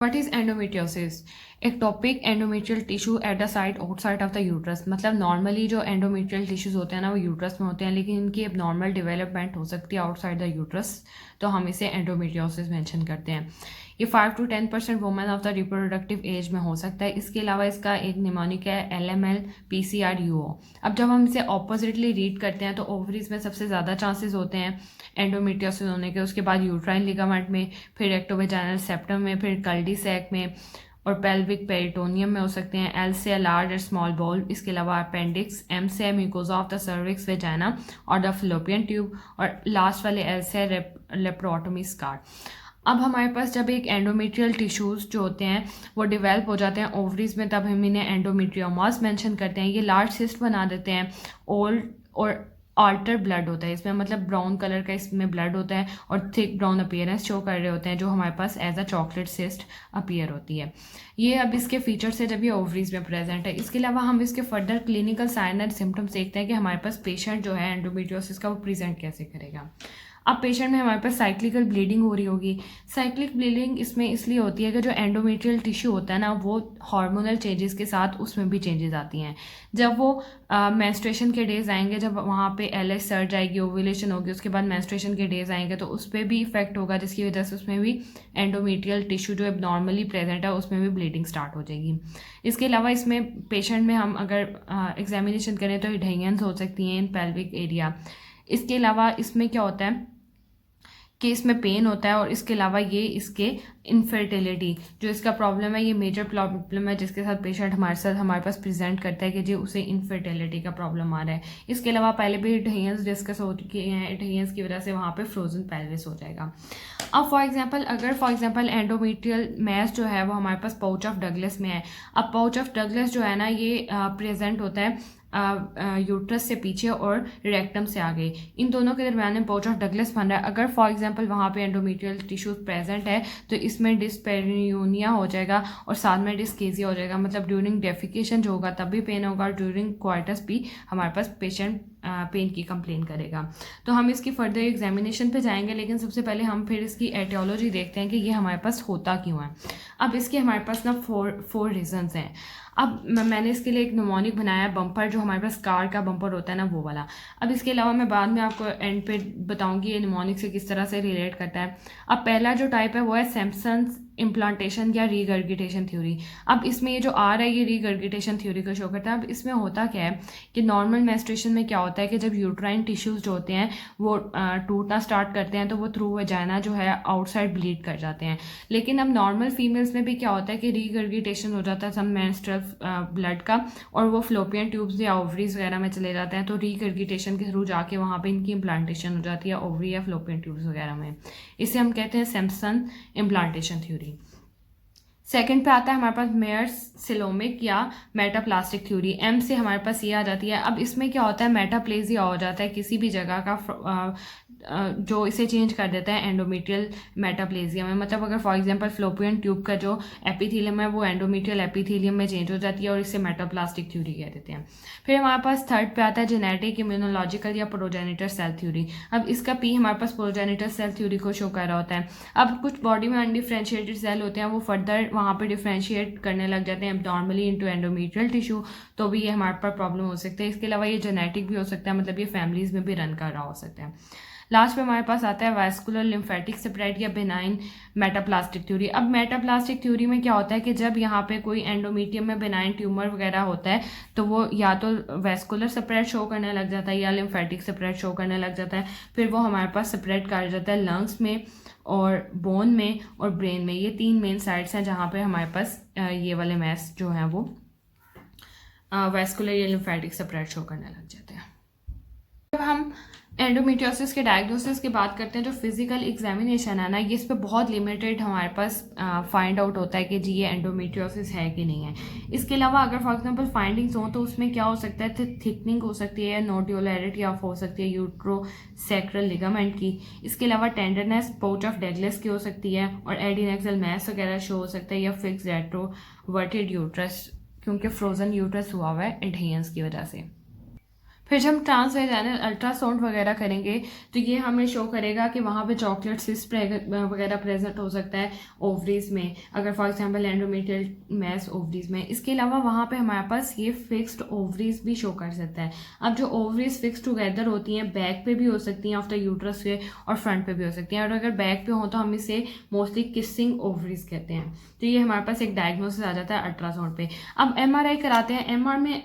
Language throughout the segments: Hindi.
What is endometriosis? Ectopic endometrial tissue at the site outside of the uterus. मतलब नॉर्मली जो एंडोमेट्रियल टिश्यूज होते हैं ना वो यूट्रस में होते हैं, लेकिन इनकी अब नॉर्मल डेवलपमेंट हो सकती है आउटसाइड द यूट्रस, तो हम इसे एंडोमेट्रियोसिस मेंशन करते हैं। ये 5 to 10% women of the reproductive age में हो सकता है। इसके अलावा इसका एक निमोनिक है LML PCRUO। अब जब हम इसे ऑपोजिटली रीड करते हैं तो ओवरीज में सबसे ज़्यादा चांसेस होते हैं एंडोमेट्रियोसिस होने के, उसके बाद यूट्राइन लिगामेंट में, फिर एक्टोवेजाइनल सेप्टम में, फिर कल्डी सैक में और पेल्विक पेरिटोनियम में हो सकते हैं। L से लार्ज और स्मॉल बॉल, इसके अलावा अपेंडिक्स। M से mucosa of the cervix vagina और द फलोपियन ट्यूब, और लास्ट वाले L से लेप्रोटोमी स्कार। अब हमारे पास जब एक एंडोमेट्रियल टिश्यूज जो होते हैं वो डेवलप हो जाते हैं ओवरीज में, तब हम इन्हें एंडोमेट्रियोमास मेंशन करते हैं। ये लार्ज सिस्ट बना देते हैं। ओल्ड और आल्टर ब्लड होता है इसमें, मतलब ब्राउन कलर का इसमें ब्लड होता है और थिक ब्राउन अपीयरेंस शो कर रहे होते हैं, जो हमारे पास as a chocolate cyst appear होती है। ये अब इसके फीचर्स है जब ये ओवरीज में प्रेजेंट है। इसके अलावा हम इसके further clinical sign and symptoms देखते हैं कि हमारे पास पेशेंट जो है एंडोमेट्रियोसिस का वो प्रेजेंट कैसे करेगा। अब पेशेंट में हमारे पास साइक्लिकल ब्लीडिंग हो रही होगी। साइक्लिक ब्लीडिंग इसमें इसलिए होती है कि जो एंडोमेट्रियल टिश्यू होता है ना वो हार्मोनल चेंजेस के साथ उसमें भी चेंजेस आती हैं। जब वो मेंस्ट्रुएशन के डेज आएंगे, जब वहाँ पे LH सर्ज आएगी, ओव्यूलेशन होगी, उसके बाद मेंस्ट्रुएशन के डेज आएंगे, तो उस पर भी इफेक्ट होगा, जिसकी वजह से उसमें भी एंडोमेट्रियल टिश्यू जो अब नॉर्मली प्रेजेंट है उसमें भी ब्लीडिंग स्टार्ट हो जाएगी। इसके अलावा इसमें पेशेंट में हम अगर एग्जामिनेशन करें तो हिडेयंस हो सकती हैं इन पेल्विक एरिया। इसके अलावा इसमें क्या होता है कि इसमें पेन होता है, और इसके अलावा ये इसके इनफर्टिलिटी जो इसका प्रॉब्लम है, ये मेजर प्रॉब्लम है जिसके साथ पेशेंट हमारे पास प्रेजेंट करता है कि जी उसे इनफर्टिलिटी का प्रॉब्लम आ रहा है। इसके अलावा पहले भी हिडेयंस डिस्कस हो चुके हैं, हिडेयंस की वजह से वहाँ पे फ्रोजन पेल्विस हो जाएगा। अब फॉर एग्जांपल एंडोमेट्रियल मैस जो है वो हमारे पास पाउच ऑफ डगलस में है। अब पाउच ऑफ डगलस जो है ना ये प्रेजेंट होता है यूट्रस से पीछे और रेक्टम से आगे, इन दोनों के दरमियान में पाउच ऑफ डगलस बन रहा है। अगर फॉर एग्जांपल वहाँ पे एंडोमेट्रियल टिश्यूज प्रेजेंट है तो इसमें डिस्पेरियोनिया हो जाएगा और साथ में डिस्केजिया हो जाएगा। मतलब ड्यूरिंग डेफिकेशन जो होगा तब भी पेन होगा, ड्यूरिंग क्वार्टस भी हमारे पास पेशेंट पेन की कंप्लेन करेगा। तो हम इसकी फर्दर एग्जामिनेशन पे जाएंगे, लेकिन सबसे पहले हम फिर इसकी एटियोलॉजी देखते हैं कि ये हमारे पास होता क्यों है। अब इसके हमारे पास ना फोर रीजंस हैं। अब मैंने इसके लिए एक निमोनिक बनाया है बम्पर, जो हमारे पास कार का बम्पर होता है ना वो वाला। अब इसके अलावा मैं बाद में आपको एंड पे बताऊंगी ये निमोनिक से किस तरह से रिलेट करता है। अब पहला जो टाइप है वो है सैमसन्स इम्प्लांटेशन या रीगर्गिटेशन थ्योरी। अब इसमें ये जो आ रहा है ये रीगर्गिटेशन थ्योरी को शो करता है। अब इसमें होता क्या है कि नॉर्मल मेंस्ट्रुएशन में क्या होता है कि जब यूट्राइन टिश्यूज जो होते हैं वो टूटना स्टार्ट करते हैं तो वो थ्रू वजाइना जो है आउटसाइड ब्लीड कर जाते हैं। लेकिन अब नॉर्मल फीमेल्स में भी क्या होता है कि रीगर्गिटेशन हो जाता है सम मेंस्ट्रुअल ब्लड का, और वो फ्लोपियन ट्यूब्स या ओवरीज वगैरह में चले जाते हैं, तो रीगर्गिटेशन के थ्रू जाके वहाँ पे इनकी इम्प्लांटेशन हो जाती है ओवरी या फ्लोपियन ट्यूब्स वगैरह में। इसे हम कहते हैं सैमसन इम्प्लांटेशन थ्योरी। सेकंड पे आता है हमारे पास मेयर्स सिलोमिक या मेटाप्लास्टिक थ्योरी। M से हमारे पास ये आ जाती है। अब इसमें क्या होता है मेटाप्लेजिया हो जाता है किसी भी जगह का जो इसे चेंज कर देता है एंडोमेट्रियल मेटाप्लेजिया में। मतलब अगर फॉर एग्जांपल फ्लोपियन ट्यूब का जो एपिथेलियम है वो एंडोमेट्रियल एपिथेलियम में चेंज हो जाती है, और इसे मेटाप्लास्टिक थ्योरी कह देते हैं। फिर हमारे पास थर्ड पे आता है जेनेटिक इम्यूनोलॉजिकल या प्रोजेनिटर सेल थ्योरी। अब इसका P हमारे पास प्रोजेनिटर सेल थ्योरी को शो कर रहा होता है। अब कुछ बॉडी में अनडिफ्रेंशिएटेड सेल होते हैं, वो फर्दर वहाँ पे डिफ्रेंशिएट करने लग जाते हैं एब्नॉर्मली इनटू एंडोमेट्रियल टिश्यू, तो भी ये हमारे पर प्रॉब्लम हो सकता है। इसके अलावा ये जेनेटिक भी हो सकता है, मतलब ये फैमिलीज में भी रन कर रहा हो सकता है। लास्ट में हमारे पास आता है वैस्कुलर लिम्फेटिक सेपरेट या बेनाइन मेटाप्लास्टिक थ्योरी। अब मेटाप्लास्टिक थ्योरी में क्या होता है कि जब यहाँ पे कोई एंडोमेट्रियम में बेनाइन ट्यूमर वगैरह होता है तो वो या तो वैस्कुलर सेपरेट शो करने लग जाता है या लिम्फेटिक सेपरेट शो करने लग जाता है। फिर वो हमारे पास सेपरेट कर जाता है लंग्स में और बोन में और ब्रेन में। ये 3 मेन साइट्स हैं जहाँ पे हमारे पास ये वाले मैस जो हैं वो वैस्कुलर या लिम्फेटिक सेपरेट शो करने लग जाते हैं। जब हम एंडोमेट्रियोसिस के डायग्नोसिस की बात करते हैं, जो फिजिकल एग्जामिनेशन है ना ये इस पर बहुत लिमिटेड हमारे पास फाइंड आउट होता है कि जी ये एंडोमेट्रियोसिस है कि नहीं है। इसके अलावा अगर फॉर एग्जांपल फाइंडिंग्स हो तो उसमें क्या हो सकता है, थिकनिंग हो सकती है, नोड्यूलैरिटी ऑफ हो सकती है यूट्रोसैक्रल लिगामेंट की। इसके अलावा टेंडरनेस पाउच ऑफ डगलस की हो सकती है, और एडिनेक्सल मैस वगैरह शो हो सकता है, या फिक्स रेट्रोवर्टेड यूट्रस क्योंकि फ्रोजन यूट्रस हुआ है एडहेरेंस की वजह से। फिर जब हम ट्रांसवेजाइनल अल्ट्रासाउंड वगैरह करेंगे तो ये हमें शो करेगा कि वहाँ पे चॉकलेट सिस्ट वगैरह प्रेजेंट हो सकता है ओवरीज में, अगर for example endometrial mass ovaries में। इसके अलावा वहाँ पे हमारे पास ये फिक्स्ड ओवरीज भी शो कर सकता है। अब जो ओवरीज फिक्स टुगेदर होती हैं बैक पे भी हो सकती हैं ऑफ द यूट्रस पे और फ्रंट पे भी हो सकती हैं, और अगर बैक पे हो तो हम इसे मोस्टली किसिंग ओवरीज कहते हैं। तो ये हमारे पास एक डायग्नोसिस आ जाता है अल्ट्रासाउंड पे। अब एमआरआई कराते हैं।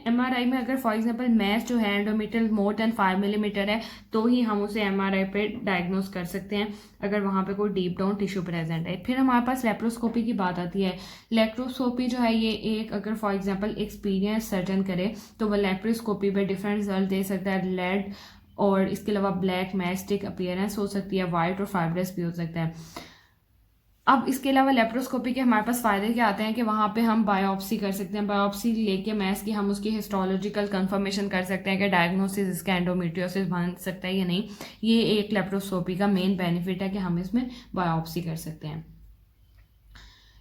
एमआरआई में अगर फॉर एग्जांपल मैस जो है एंडोमेट्रियल मोर देन 5 मिलीमीटर है तो ही हम उसे एमआरआई पे डायग्नोस कर सकते हैं, अगर वहाँ पे कोई डीप डाउन टिश्यू प्रेजेंट है। फिर हमारे पास लेप्रोस्कोपी की बात आती है। लेप्रोस्कोपी जो है ये एक अगर फॉर एग्जांपल एक्सपीरियंस सर्जन करे तो वह लेप्रोस्कोपी पे डिफरेंट रिजल्ट दे सकता है। लेड और इसके अलावा ब्लैक मैस्टिक अपीयरेंस हो सकती है, वाइट और फाइब्रस भी हो सकता है। अब इसके अलावा लेप्रोस्कोपी के हमारे पास फ़ायदे क्या आते हैं कि वहाँ पे हम बायोप्सी कर सकते हैं। बायोप्सी लेके मैस की हम उसकी हिस्टोलॉजिकल कंफर्मेशन कर सकते हैं कि डायग्नोसिस इसका एंडोमेट्रियोसिस बन सकता है या नहीं। ये एक लेप्रोस्कोपी का मेन बेनिफिट है कि हम इसमें बायोप्सी कर सकते हैं।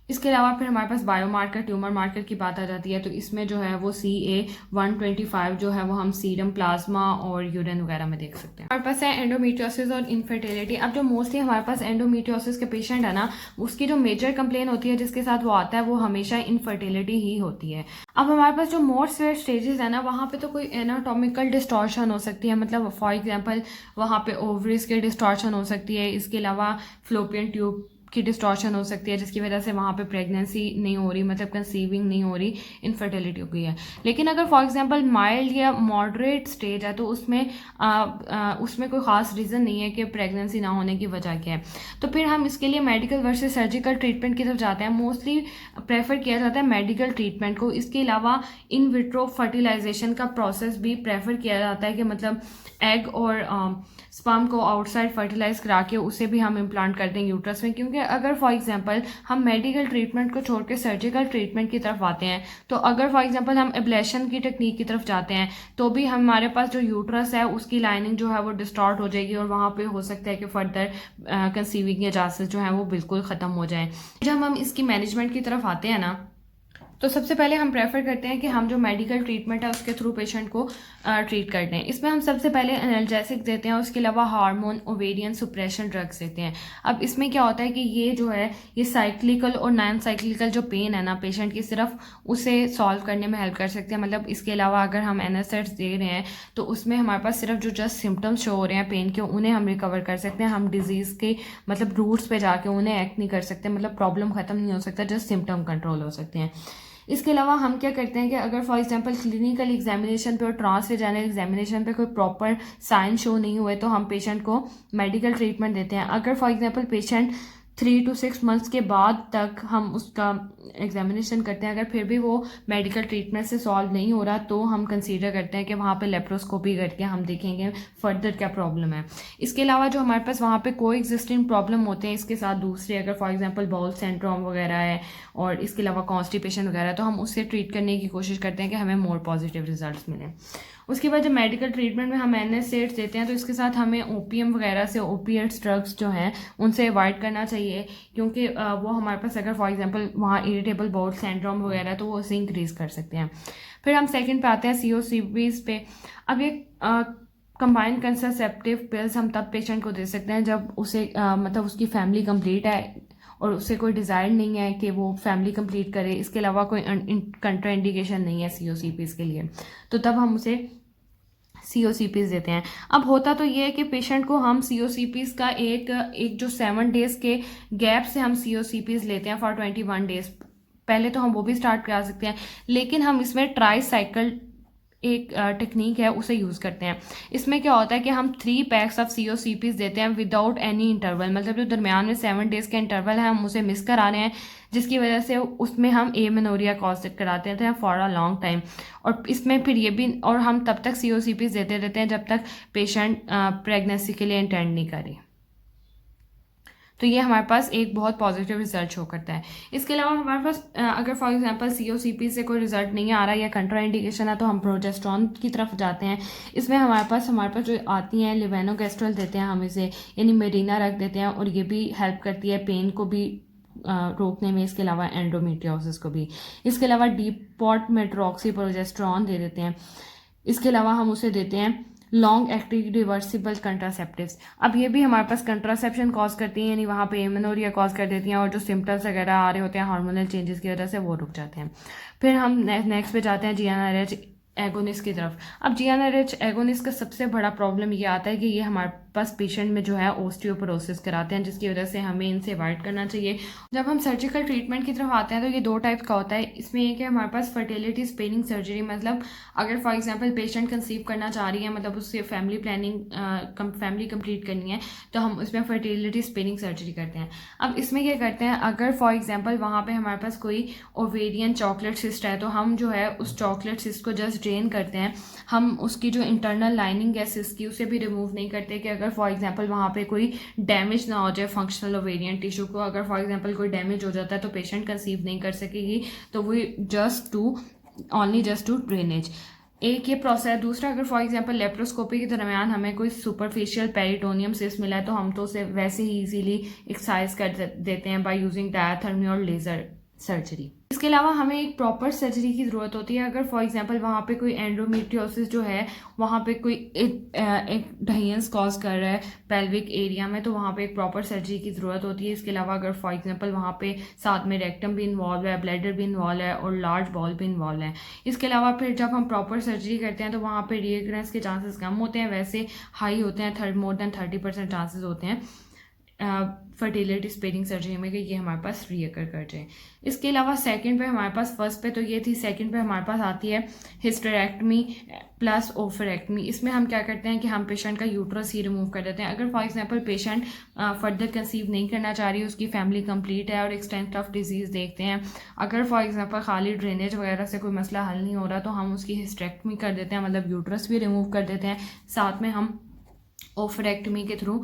इसके अलावा फिर हमारे पास बायोमार्कर ट्यूमर मार्कर की बात आ जाती है। तो इसमें जो है वो CA-125 जो है वो हम सीरम प्लाज्मा और यूरिन वगैरह में देख सकते हैं। हमारे पास है एंडोमेट्रियोसिस और इनफर्टिलिटी। अब जो मोस्टली हमारे पास एंडोमेट्रियोसिस के पेशेंट है ना, उसकी जो मेजर कंप्लेन होती है जिसके साथ वो आता है वो हमेशा इनफर्टिलिटी ही होती है। अब हमारे पास जो मोर सीवियर स्टेजेस है ना, वहाँ पे तो कोई एनाटॉमिकल डिस्टॉर्शन हो सकती है, मतलब फॉर एग्जाम्पल वहाँ पे ओवरीज की डिस्टॉर्शन हो सकती है। इसके अलावा फ्लोपियन ट्यूब की डिस्टॉर्शन हो सकती है जिसकी वजह से वहाँ पे प्रेगनेंसी नहीं हो रही, मतलब कंसीविंग नहीं हो रही, इनफर्टिलिटी हो गई है। लेकिन अगर फॉर एग्जांपल माइल्ड या मॉडरेट स्टेज है तो उसमें कोई ख़ास रीज़न नहीं है कि प्रेगनेंसी ना होने की वजह क्या है। तो फिर हम इसके लिए मेडिकल वर्सेस सर्जिकल ट्रीटमेंट की तरफ जाते हैं। मोस्टली प्रेफर किया जाता है मेडिकल ट्रीटमेंट को। इसके अलावा इन विट्रो फर्टिलाइजेशन का प्रोसेस भी प्रेफर किया जाता है कि मतलब एग और स्पर्म को आउटसाइड फर्टिलाइज करा के उसे भी हम इम्प्लांट कर दें यूट्रस में। क्योंकि अगर फॉर एग्जांपल हम मेडिकल ट्रीटमेंट को छोड़ के सर्जिकल ट्रीटमेंट की तरफ आते हैं तो अगर फॉर एग्जांपल हम एब्लेशन की टेक्निक की तरफ जाते हैं तो भी हमारे पास जो यूट्रस है उसकी लाइनिंग जो है वो डिस्टॉर्ट हो जाएगी और वहाँ पे हो सकता है कि फर्दर कंसीविंग के चांसेस जो हैं वो बिल्कुल ख़त्म हो जाएं। जब हम इसकी मैनेजमेंट की तरफ आते हैं ना, तो सबसे पहले हम प्रेफर करते हैं कि हम जो मेडिकल ट्रीटमेंट है उसके थ्रू पेशेंट को ट्रीट करते हैं। इसमें हम सबसे पहले एनाल्जेसिक देते हैं, उसके अलावा हार्मोन ओवेरियन सुप्रेशन ड्रग्स देते हैं। अब इसमें क्या होता है कि ये जो है ये साइक्लिकल और नॉन साइक्लिकल जो पेन है ना पेशेंट की, सिर्फ उसे सॉल्व करने में हेल्प कर सकते हैं। मतलब इसके अलावा अगर हम एनासेट्स दे रहे हैं तो उसमें हमारे पास सिर्फ जो जस्ट सिम्टम्स शो हो रहे हैं पेन के उन्हें हम रिकवर कर सकते हैं। हम डिजीज़ के मतलब रूट्स पे जाके उन्हें एक्ट नहीं कर सकते, मतलब प्रॉब्लम ख़त्म नहीं हो सकता, जस्ट सिम्टम कंट्रोल हो सकते हैं। इसके अलावा हम क्या करते हैं कि अगर फॉर एग्जांपल क्लिनिकल एग्जामिनेशन पे और ट्रांसवेजाइनल एग्जामिनेशन पे कोई प्रॉपर साइन शो नहीं हुए तो हम पेशेंट को मेडिकल ट्रीटमेंट देते हैं। अगर for example patient 3 to 6 months के बाद तक हम उसका एग्जामिनेशन करते हैं, अगर फिर भी वो मेडिकल ट्रीटमेंट से सॉल्व नहीं हो रहा तो हम कंसीडर करते हैं कि वहाँ पे लेप्रोस्कोपी करके हम देखेंगे फर्दर क्या प्रॉब्लम है। इसके अलावा जो हमारे पास वहाँ पे कोई एग्जिस्टिंग प्रॉब्लम होते हैं इसके साथ दूसरे, अगर फॉर एग्जांपल बाउल सिंड्रोम वगैरह है और इसके अलावा कॉन्स्टिपेशन वगैरह है, तो हम उससे ट्रीट करने की कोशिश करते हैं कि हमें मोर पॉजिटिव रिजल्ट मिलें। उसके बाद जब मेडिकल ट्रीटमेंट में हम NSAIDs देते हैं तो इसके साथ हमें ओपीएम वगैरह से ओपिएट्स ड्रग्स जो हैं उनसे अवॉइड करना चाहिए, क्योंकि वो हमारे पास अगर फॉर एग्जांपल वहाँ इरिटेबल बाउल सिंड्रोम वगैरह है तो वो उसे इंक्रीज़ कर सकते हैं। फिर हम सेकंड पे आते हैं COCPs पे। अब ये कंबाइंड कंट्रासेप्टिव पिल्स हम तब पेशेंट को दे सकते हैं जब उसे मतलब उसकी फैमिली कंप्लीट है और उससे कोई डिज़ायर नहीं है कि वो फैमिली कंप्लीट करे। इसके अलावा कोई कंट्राइंडिकेशन नहीं है COCPs के लिए, तो तब हम उसे COCPs देते हैं। अब होता तो ये है कि पेशेंट को हम COCPs का एक जो 7 डेज़ के गैप से हम COCPs लेते हैं फॉर 21 डेज़, पहले तो हम वो भी स्टार्ट करा सकते हैं, लेकिन हम इसमें ट्राई साइकिल एक टेक्निक है उसे यूज़ करते हैं। इसमें क्या होता है कि हम 3 पैक्स ऑफ COCPs देते हैं विदाउट एनी इंटरवल, मतलब जो दरमियान में 7 डेज़ का इंटरवल है हम उसे मिस करा रहे हैं, जिसकी वजह से उसमें हम एमेनोरिया कॉज कराते हैं फॉर अ लॉन्ग टाइम। और इसमें फिर ये भी, और हम तब तक COCPs देते रहते हैं जब तक पेशेंट प्रेगनेंसी के लिए इंटेंड नहीं करे। तो ये हमारे पास एक बहुत पॉजिटिव रिजल्ट शो करता है। इसके अलावा हमारे पास अगर फॉर एग्जांपल COCP से कोई रिजल्ट नहीं आ रहा या कंट्राइंडिकेशन है तो हम प्रोजेस्टेरॉन की तरफ जाते हैं। इसमें हमारे पास जो आती हैं लेवेनोगेस्ट्रल देते हैं हम इसे, यानी मेरिना रख देते हैं, और ये भी हेल्प करती है पेन को भी रोकने में, इसके अलावा एंडोमेट्रियोसिस को भी। इसके अलावा डीप पॉट मेट्रोक्सी प्रोजेस्टेरॉन दे देते हैं। इसके अलावा हम उसे देते हैं लॉन्ग एक्टिंग रिवर्सिबल कंट्रासेप्टिव्स। अब ये भी हमारे पास कंट्रासेप्शन कॉज करती हैं, यानी वहाँ पे एमेनोरिया कॉज कर देती हैं और जो सिम्टम्स वगैरह आ रहे होते हैं हार्मोनल चेंजेस की वजह से वो रुक जाते हैं। फिर हम नेक्स्ट पे जाते हैं GnRH एगोनिस्ट की तरफ। अब GnRH एगोनिस्ट का सबसे बड़ा प्रॉब्लम ये आता है कि ये हमारे पास पेशेंट में जो है ओस्टियोपोरोसिस कराते हैं, जिसकी वजह से हमें इनसे अवॉइड करना चाहिए। जब हम सर्जिकल ट्रीटमेंट की तरफ आते हैं तो ये 2 टाइप का होता है। इसमें एक है हमारे पास फर्टिलिटी स्पेनिंग सर्जरी, मतलब अगर फॉर एग्जांपल पेशेंट कंसीव करना चाह रही है, मतलब उससे फैमिली प्लानिंग फैमिली कंप्लीट करनी है, तो हम उसमें फर्टिलिटी स्पेनिंग सर्जरी करते हैं। अब इसमें क्या करते हैं, अगर फॉर एग्जांपल वहाँ पे हमारे पास कोई ओवेरियन चॉकलेट सिस्ट है, तो हम जो है उस चॉकलेट सिस्ट को जस्ट ड्रेन करते हैं। हम उसकी जो इंटरनल लाइनिंग है सिस्ट की, उसे भी रिमूव नहीं करते कि अगर फॉर एग्जांपल वहाँ पे कोई डैमेज ना हो जाए फंक्शनल ओवेरियन टिश्यू को। अगर फॉर एग्जांपल कोई डैमेज हो जाता है तो पेशेंट कंसीव नहीं कर सकेगी, तो वो जस्ट टू ड्रेनेज। एक ये प्रोसेस। दूसरा, अगर फॉर एग्जांपल लेप्रोस्कोपी के दरमियान हमें कोई सुपरफिशियल पेरिटोनियम सिस्ट मिला है, तो हम तो उसे वैसे ही इजीली एक्सरसाइज कर देते हैं बाय यूजिंग डायथर्मी और लेज़र सर्जरी। इसके अलावा हमें एक प्रॉपर सर्जरी की ज़रूरत होती है। अगर फॉर एग्जांपल वहाँ पे कोई एंडोमेट्रियोसिस जो है, वहाँ पे कोई एक ढहियंस कॉज कर रहा है पेल्विक एरिया में, तो वहाँ पे एक प्रॉपर सर्जरी की ज़रूरत होती है। इसके अलावा अगर फॉर एग्जांपल वहाँ पे साथ में रेक्टम भी इन्वॉल्व है, ब्लैडर भी इन्वॉल्व है और लार्ज बॉल भी इन्वॉल्व है। इसके अलावा फिर जब हम प्रॉपर सर्जरी करते हैं तो वहाँ पे रीकरेंस के चांसेस कम होते हैं, वैसे हाई होते हैं, मोर देन 30% चांसेस होते हैं फर्टिलिटी स्पेनिंग सर्जरी में कि ये हमारे पास रीअकर कर जाए। इसके अलावा सेकंड पे हमारे पास, फर्स्ट पे तो ये थी, सेकंड पे हमारे पास आती है हिस्टेरेक्टमी प्लस ओफरेक्टमी। इसमें हम क्या करते हैं कि हम पेशेंट का यूट्रस ही रिमूव कर देते हैं। अगर for example patient further conceive नहीं करना चाह रही, उसकी फैमिली कंप्लीट है और एक्सटेंट ऑफ डिजीज़ देखते हैं, अगर फॉर एग्जांपल खाली ड्रेनेज वगैरह से कोई मसला हल नहीं हो रहा, तो हम उसकी हिस्टेरेक्टमी कर देते हैं, मतलब यूट्रस भी रिमूव कर देते हैं। साथ में हम ओफरेक्टमी के थ्रू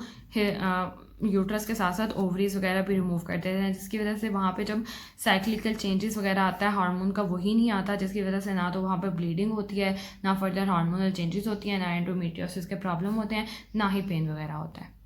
यूट्रस के साथ साथ ओवरीज वगैरह भी रिमूव कर देते हैं, जिसकी वजह से वहाँ पे जब साइक्लिकल चेंजेस वगैरह आता है हार्मोन का, वही नहीं आता, जिसकी वजह से ना तो वहाँ पे ब्लीडिंग होती है, ना फर्दर हार्मोनल चेंजेस होती है, ना एंडोमेट्रियोसिस के प्रॉब्लम होते हैं, ना ही पेन वगैरह होता है।